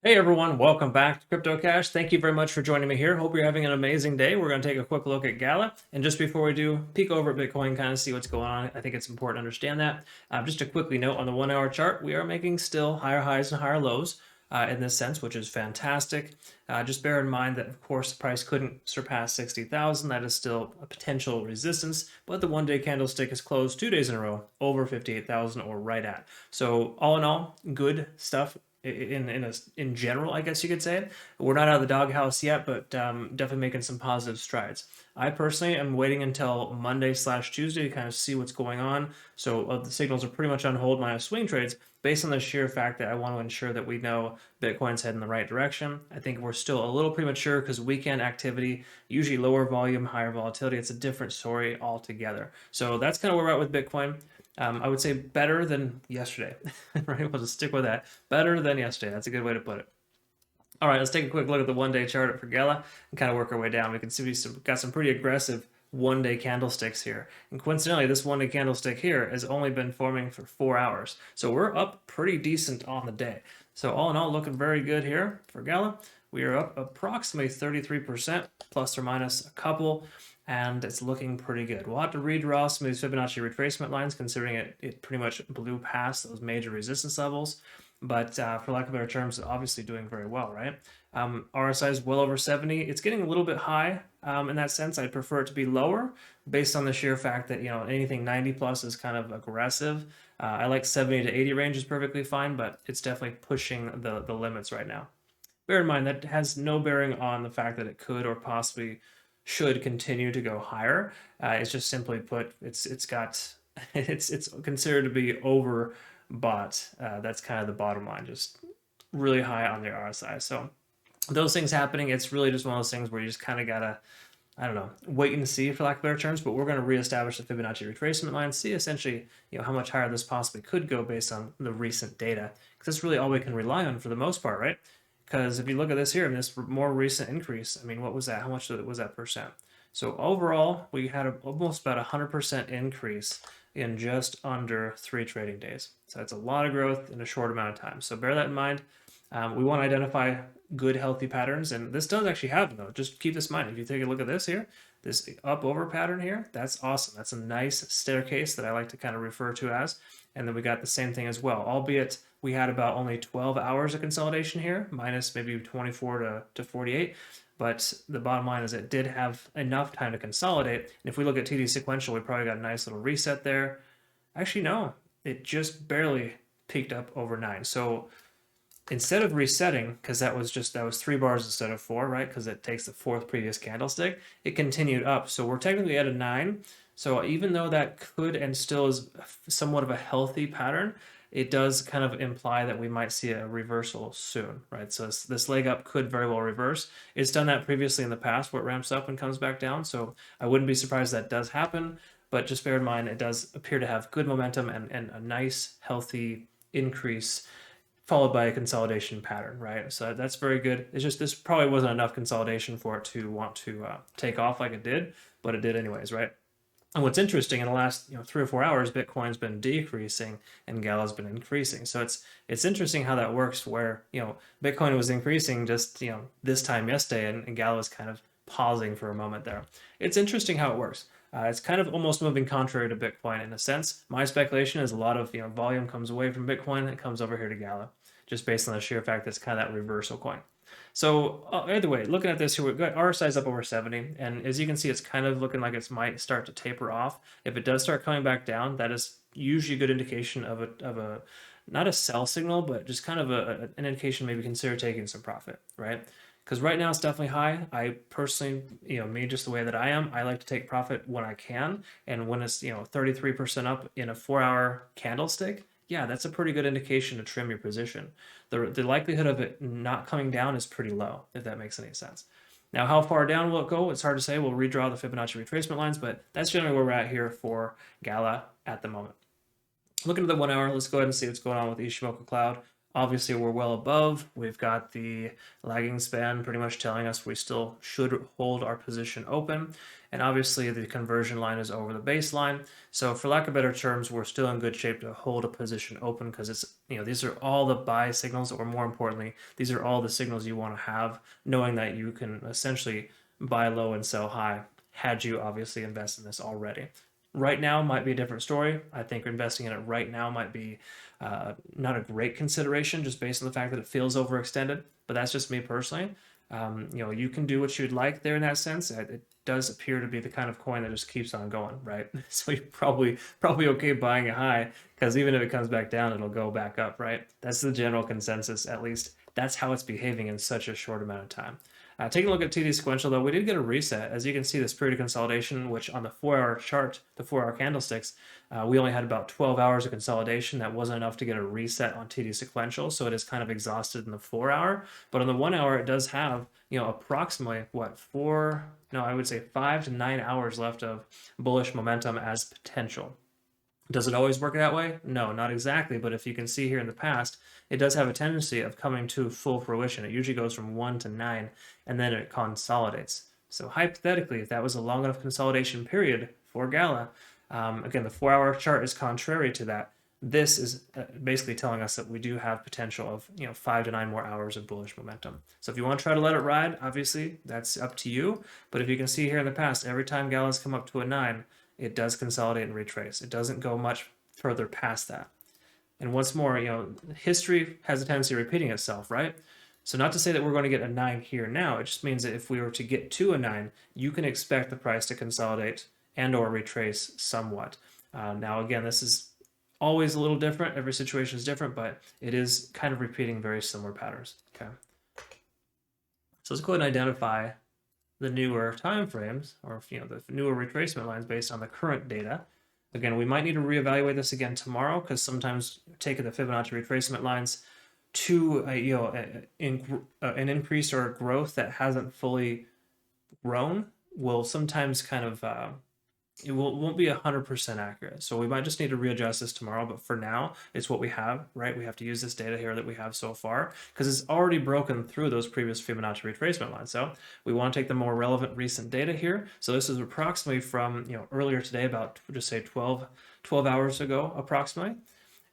Hey everyone, welcome back to CryptoCache. Thank you very much for joining me here. Hope you're having an amazing day. We're going to take a quick look at Gala. And just before we do, peek over at Bitcoin, kind of see what's going on. I think it's important to understand that. Just a quickly note on the 1 hour chart, we are making still higher highs and higher lows in this sense, which is fantastic. Just bear in mind that, of course, the price couldn't surpass 60,000. That is still a potential resistance, but the 1 day candlestick is closed 2 days in a row over 58,000 or right at. So all in all, good stuff in general, I guess you could say. We're not out of the doghouse yet, but definitely making some positive strides. I personally am waiting until Monday/Tuesday to kind of see what's going on. So the signals are pretty much on hold minus swing trades based on the sheer fact that I want to ensure that we know Bitcoin's heading in the right direction. I think we're still a little premature because weekend activity, usually lower volume, higher volatility, it's a different story altogether. So that's kind of where we're at with Bitcoin. I would say better than yesterday, right? We'll just stick with that. Better than yesterday. That's a good way to put it. All right, let's take a quick look at the 1 day chart for Gala and kind of work our way down. We can see we've got some pretty aggressive 1 day candlesticks here. And coincidentally, this 1 day candlestick here has only been forming for 4 hours. So we're up pretty decent on the day. So all in all, looking very good here for Gala. We are up approximately 33%, plus or minus a couple, and it's looking pretty good. We'll have to redraw some of these Fibonacci retracement lines, considering it pretty much blew past those major resistance levels. But for lack of better terms, obviously doing very well, right? RSI is well over 70. It's getting a little bit high in that sense. I'd prefer it to be lower based on the sheer fact that, anything 90 plus is kind of aggressive. I like 70 to 80 range is perfectly fine, but it's definitely pushing the limits right now. Bear in mind that has no bearing on the fact that it could or possibly should continue to go higher. It's just simply put, it's got it's considered to be overbought. That's kind of the bottom line, just really high on the RSI. So those things happening, it's really just one of those things where you just kind of gotta, I don't know, wait and see for lack of better terms. But we're going to reestablish the Fibonacci retracement line, see essentially how much higher this possibly could go based on the recent data, because that's really all we can rely on for the most part, right? Because if you look at this here, and this more recent increase, I mean, what was that? How much was that percent? So overall, we had almost about 100% increase in just under 3 trading days. So that's a lot of growth in a short amount of time. So bear that in mind. We want to identify good, healthy patterns, and this does actually have them, though. Just keep this in mind. If you take a look at this here, this up-over pattern here, that's awesome. That's a nice staircase that I like to kind of refer to as. And then we got the same thing as well, albeit we had about only 12 hours of consolidation here, minus maybe 24 to 48. But the bottom line is it did have enough time to consolidate. And if we look at TD sequential, we probably got a nice little reset there. Actually, no, it just barely peaked up over 9. So instead of resetting, because that was 3 bars instead of 4, right? Because it takes the 4th previous candlestick, it continued up. So we're technically at a 9. So even though that could and still is somewhat of a healthy pattern, it does kind of imply that we might see a reversal soon, right? So this leg up could very well reverse. It's done that previously in the past where it ramps up and comes back down. So I wouldn't be surprised that does happen, but just bear in mind, it does appear to have good momentum and a nice, healthy increase followed by a consolidation pattern, right? So that's very good. It's just this probably wasn't enough consolidation for it to want to take off like it did, but it did anyways, right? And what's interesting, in the last 3 or 4 hours, Bitcoin's been decreasing and Gala's been increasing. So it's interesting how that works. Where Bitcoin was increasing just this time yesterday, and Gala was kind of pausing for a moment there. It's interesting how it works. It's kind of almost moving contrary to Bitcoin in a sense. My speculation is a lot of volume comes away from Bitcoin, it comes over here to Gala, just based on the sheer fact that it's kind of that reversal coin. So either way, looking at this here, we've got RSI is up over 70, and as you can see, it's kind of looking like it might start to taper off. If it does start coming back down, that is usually a good indication of a not a sell signal, but just kind of an indication maybe consider taking some profit, right? Because right now it's definitely high. I personally, me just the way that I am, I like to take profit when I can, and when it's 33% up in a 4-hour candlestick, yeah, that's a pretty good indication to trim your position. The likelihood of it not coming down is pretty low, if that makes any sense. Now, how far down will it go? It's hard to say. We'll redraw the Fibonacci retracement lines, but that's generally where we're at here for Gala at the moment. Looking at the 1 hour, let's go ahead and see what's going on with Ichimoku Cloud. Obviously, we're well above. We've got the lagging span pretty much telling us we still should hold our position open. And obviously, the conversion line is over the baseline. So for lack of better terms, we're still in good shape to hold a position open because it's, these are all the buy signals, or more importantly, these are all the signals you want to have, knowing that you can essentially buy low and sell high had you obviously invest in this already. Right now might be a different story. I think investing in it right now might be not a great consideration just based on the fact that it feels overextended, but that's just me personally. You can do what you'd like there in that sense. It does appear to be the kind of coin that just keeps on going, right? So you're probably okay buying it high because even if it comes back down, it'll go back up, right? That's the general consensus, at least. That's how it's behaving in such a short amount of time. Taking a look at TD sequential, though, we did get a reset. As you can see, this period of consolidation, which on the 4-hour chart, the 4-hour candlesticks, we only had about 12 hours of consolidation. That wasn't enough to get a reset on TD sequential, so it is kind of exhausted in the 4-hour. But on the 1-hour, it does have, approximately, I would say 5 to 9 hours left of bullish momentum as potential. Does it always work that way? No, not exactly. But if you can see here in the past, it does have a tendency of coming to full fruition. It usually goes from 1 to 9, and then it consolidates. So hypothetically, if that was a long enough consolidation period for Gala, again, the 4-hour chart is contrary to that. This is basically telling us that we do have potential of 5 to 9 more hours of bullish momentum. So if you want to try to let it ride, obviously that's up to you. But if you can see here in the past, every time Gala's come up to a 9, it does consolidate and retrace. It doesn't go much further past that. And once more, history has a tendency of repeating itself, right? So not to say that we're going to get a 9 here now. It just means that if we were to get to a 9, you can expect the price to consolidate and or retrace somewhat. Now, again, this is always a little different. Every situation is different, but it is kind of repeating very similar patterns. Okay. So let's go ahead and identify the newer time frames, or the newer retracement lines based on the current data. Again, we might need to reevaluate this again tomorrow because sometimes taking the Fibonacci retracement lines to an increase or a growth that hasn't fully grown will sometimes kind of it won't be 100% accurate. So we might just need to readjust this tomorrow, but for now, it's what we have, right? We have to use this data here that we have so far because it's already broken through those previous Fibonacci retracement lines. So we want to take the more relevant recent data here. So this is approximately from, earlier today, about just say 12 hours ago, approximately.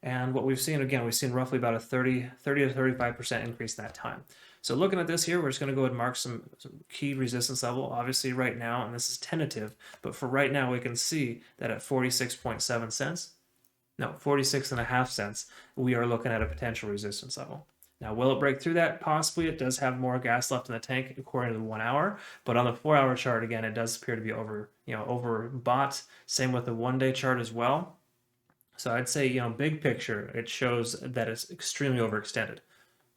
And what we've seen, again, we've seen roughly about a 30 to 35% increase in that time. So looking at this here, we're just going to go ahead and mark some key resistance level, obviously right now, and this is tentative, but for right now, we can see that at 46.7 cents, no, 46.5 cents, we are looking at a potential resistance level. Now, will it break through that? Possibly. It does have more gas left in the tank according to the 1 hour, but on the 4-hour chart, again, it does appear to be overbought. Same with the 1-day chart as well. So I'd say, big picture, it shows that it's extremely overextended.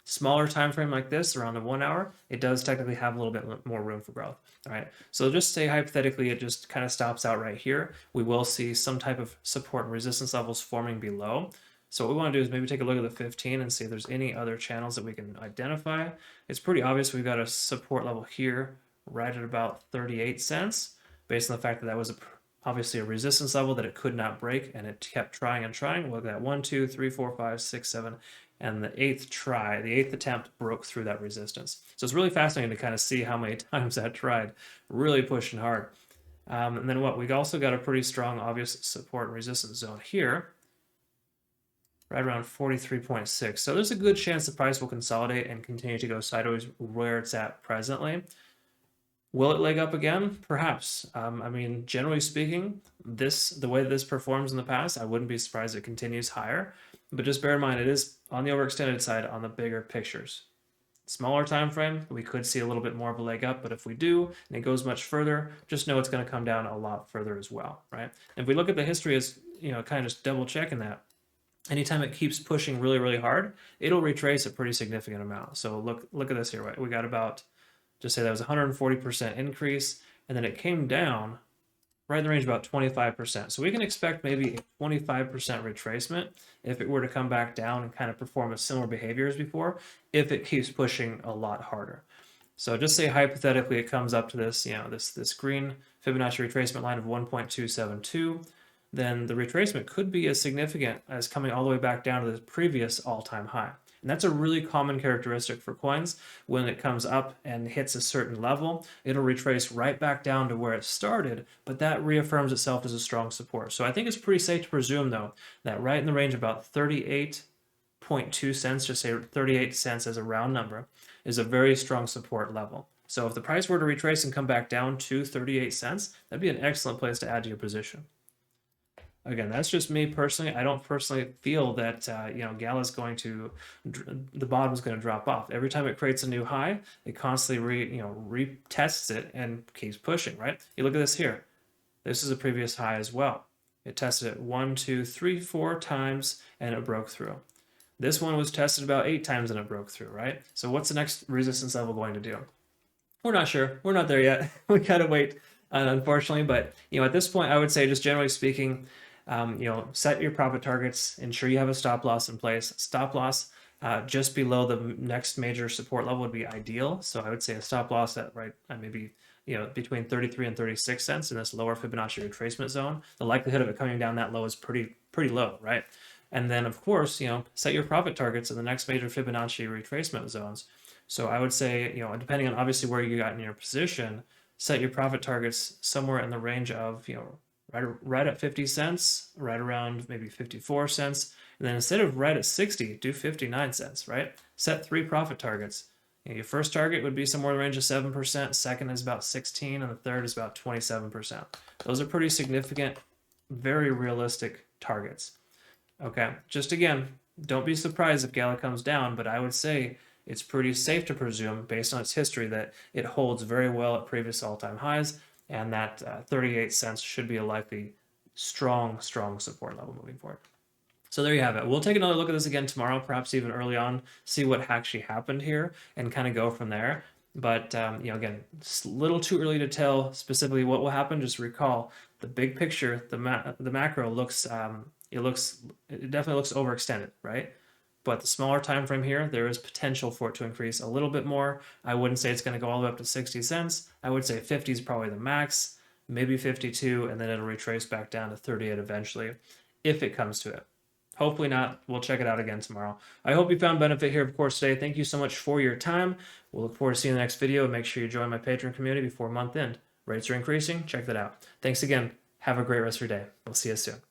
Smaller time frame like this, around the 1 hour, it does technically have a little bit more room for growth. All right, so just say hypothetically it just kind of stops out right here. We will see some type of support and resistance levels forming below. So what we want to do is maybe take a look at the 15 and see if there's any other channels that we can identify. It's pretty obvious we've got a support level here right at about 38 cents, based on the fact that that was obviously a resistance level that it could not break, and it kept trying and trying. Look at that, 1, 2, 3, 4, 5, 6, 7, and the 8th attempt broke through that resistance. So it's really fascinating to kind of see how many times that tried, really pushing hard. And then we also got a pretty strong obvious support and resistance zone here, right around 43.6. So there's a good chance the price will consolidate and continue to go sideways where it's at presently. Will it leg up again? Perhaps. Generally speaking, the way this performs in the past, I wouldn't be surprised if it continues higher. But just bear in mind, it is on the overextended side on the bigger pictures. Smaller time frame, we could see a little bit more of a leg up, but if we do, and it goes much further, just know it's going to come down a lot further as well, right? If we look at the history as, kind of just double checking that, anytime it keeps pushing really, really hard, it'll retrace a pretty significant amount. So look at this here, right? We got about, just say that was 140% increase, and then it came down right in the range of about 25%. So we can expect maybe a 25% retracement if it were to come back down and kind of perform a similar behavior as before, if it keeps pushing a lot harder. So just say hypothetically it comes up to this, this green Fibonacci retracement line of 1.272, then the retracement could be as significant as coming all the way back down to the previous all-time high. And that's a really common characteristic for coins. When it comes up and hits a certain level, it'll retrace right back down to where it started, but that reaffirms itself as a strong support. So I think it's pretty safe to presume, though, that right in the range of about 38.2 cents, just say 38 cents as a round number, is a very strong support level. So if the price were to retrace and come back down to 38 cents, that'd be an excellent place to add to your position. Again, that's just me personally. I don't personally feel that Gala is going to, the bottom is going to drop off. Every time it creates a new high, it constantly retests it and keeps pushing. Right? You look at this here. This is a previous high as well. It tested it 1, 2, 3, 4 times and it broke through. This one was tested about 8 times and it broke through. Right? So what's the next resistance level going to do? We're not sure. We're not there yet. We gotta wait, unfortunately. But at this point, I would say, just generally speaking, set your profit targets. Ensure you have a stop loss in place. Stop loss just below the next major support level would be ideal. So I would say a stop loss at maybe between 33 and 36 cents in this lower Fibonacci retracement zone. The likelihood of it coming down that low is pretty low, right? And then of course, set your profit targets in the next major Fibonacci retracement zones. So I would say, depending on obviously where you got in your position, set your profit targets somewhere in the range of, right at 50 cents, right around maybe 54 cents. And then instead of right at 60, do 59 cents, right? Set 3 profit targets. Your first target would be somewhere in the range of 7%, second is about 16, and the third is about 27%. Those are pretty significant, very realistic targets. Okay, just again, don't be surprised if Gala comes down, but I would say it's pretty safe to presume, based on its history, that it holds very well at previous all-time highs, and that 38 cents should be a likely strong support level moving forward. So there you have it. We'll take another look at this again tomorrow, perhaps even early on, see what actually happened here, and kind of go from there. But again, it's a little too early to tell specifically what will happen. Just recall the big picture, the macro looks, it definitely looks overextended, right? But the smaller time frame here, there is potential for it to increase a little bit more. I wouldn't say it's going to go all the way up to 60 cents. I would say 50 is probably the max, maybe 52, and then it'll retrace back down to 38 eventually, if it comes to it. Hopefully not. We'll check it out again tomorrow. I hope you found benefit here, of course, today. Thank you so much for your time. We'll look forward to seeing you in the next video. Make sure you join my Patreon community before month end. Rates are increasing. Check that out. Thanks again. Have a great rest of your day. We'll see you soon.